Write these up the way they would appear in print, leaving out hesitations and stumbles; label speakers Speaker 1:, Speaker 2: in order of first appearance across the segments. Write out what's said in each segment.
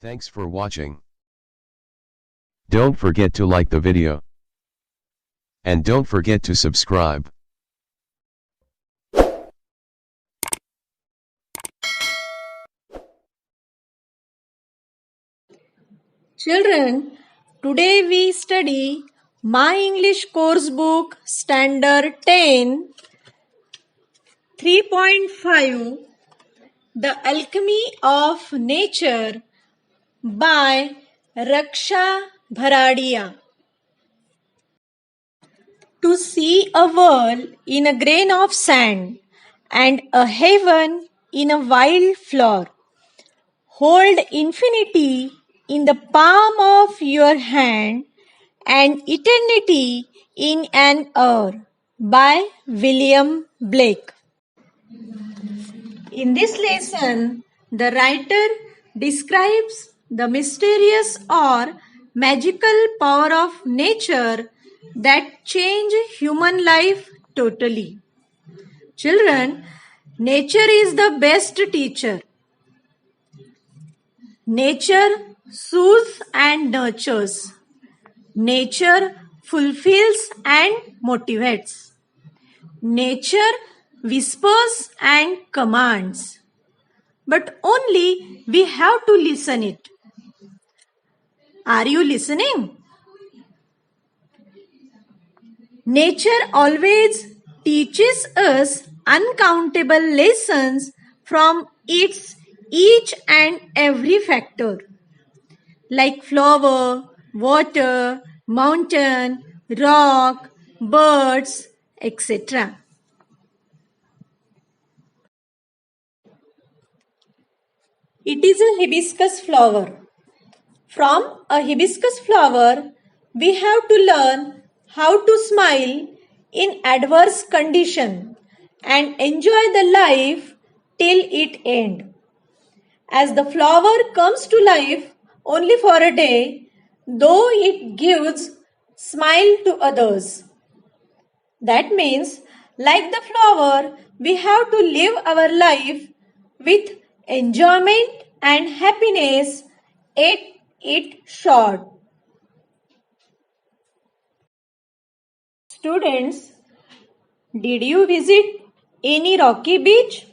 Speaker 1: Thanks for watching. Don't forget to like the video. And don't forget to subscribe.
Speaker 2: Children, today we study My English Course Book Standard 10 3.5 The Alchemy of Nature by Raksha Bharadia. To see a world in a grain of sand and a heaven in a wild flower. Hold infinity in the palm of your hand and eternity in an hour by William Blake. In this lesson, the writer describes the mysterious or magical power of nature that change human life totally. Children, nature is the best teacher. Nature soothes and nurtures. Nature fulfills and motivates. Nature whispers and commands. But only we have to listen it. Are you listening? Nature always teaches us uncountable lessons from its each and every factor, like flower, water, mountain, rock, birds, etc. It is a hibiscus flower. From a hibiscus flower, we have to learn how to smile in adverse condition and enjoy the life till it end. As the flower comes to life only for a day, though it gives smile to others. That means, like the flower, we have to live our life with enjoyment and happiness at it short. Students, did you visit any rocky beach?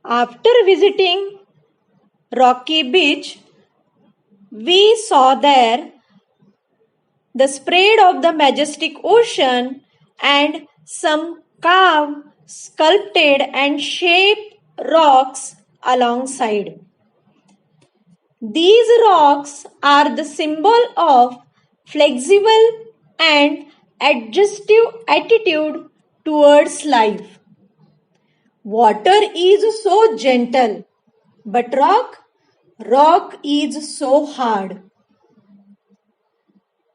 Speaker 2: After visiting Rocky Beach, we saw there the spread of the majestic ocean and some carved, sculpted and shaped rocks alongside. These rocks are the symbol of flexible and adjustive attitude towards life. Water is so gentle, but rock is so hard.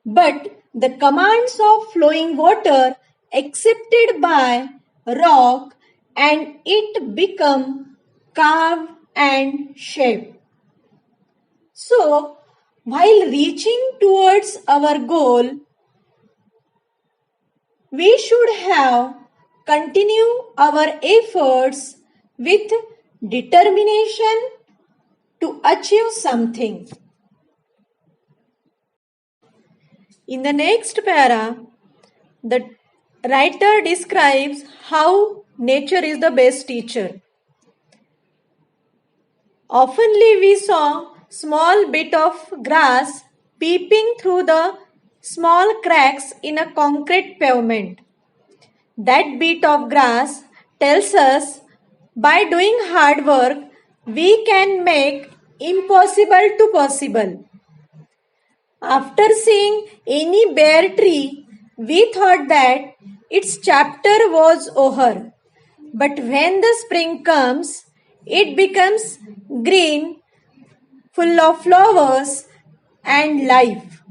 Speaker 2: But the commands of flowing water accepted by rock and it become carved and shaped. So, while reaching towards our goal, we should have continue our efforts with determination to achieve something. In the next para, the writer describes how nature is the best teacher. Oftenly we saw small bit of grass peeping through the small cracks in a concrete pavement. That bit of grass tells us by doing hard work we can make impossible to possible. After seeing any bare tree, we thought that its chapter was over. But when the spring comes, it becomes green, full of flowers and life.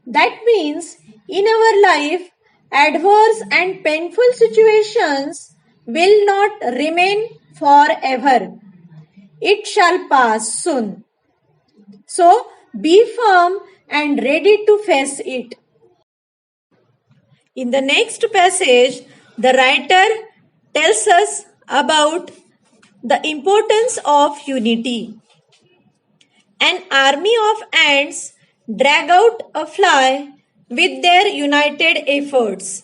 Speaker 2: That means in our life, adverse and painful situations will not remain forever. It shall pass soon. So, be firm and ready to face it. In the next passage, the writer tells us about the importance of unity. An army of ants drag out a fly with their united efforts.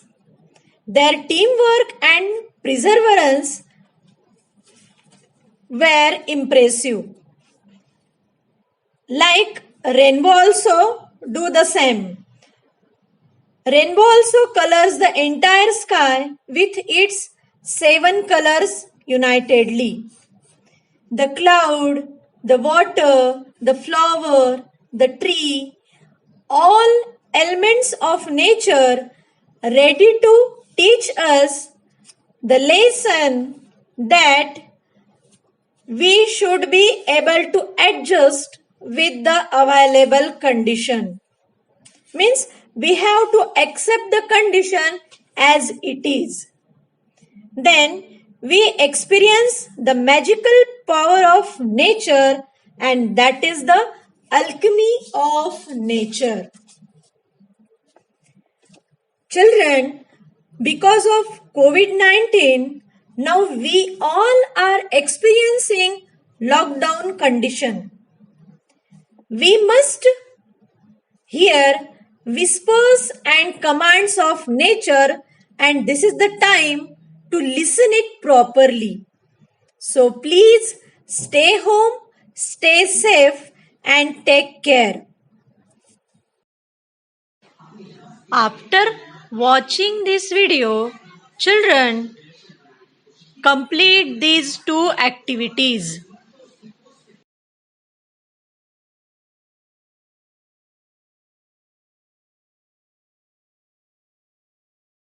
Speaker 2: Their teamwork and perseverance were impressive. Like rainbow also do the same. Rainbow also colors the entire sky with its 7 colors unitedly. The cloud, the water, the flower, the tree, all elements of nature ready to teach us the lesson that we should be able to adjust with the available condition. Means we have to accept the condition as it is. Then we experience the magical power of nature, and that is the alchemy of nature. Children, because of COVID-19, now we all are experiencing lockdown condition. We must hear whispers and commands of nature, and this is the time to listen it properly. So please stay home, stay safe, and take care. After watching this video, children, complete these two activities.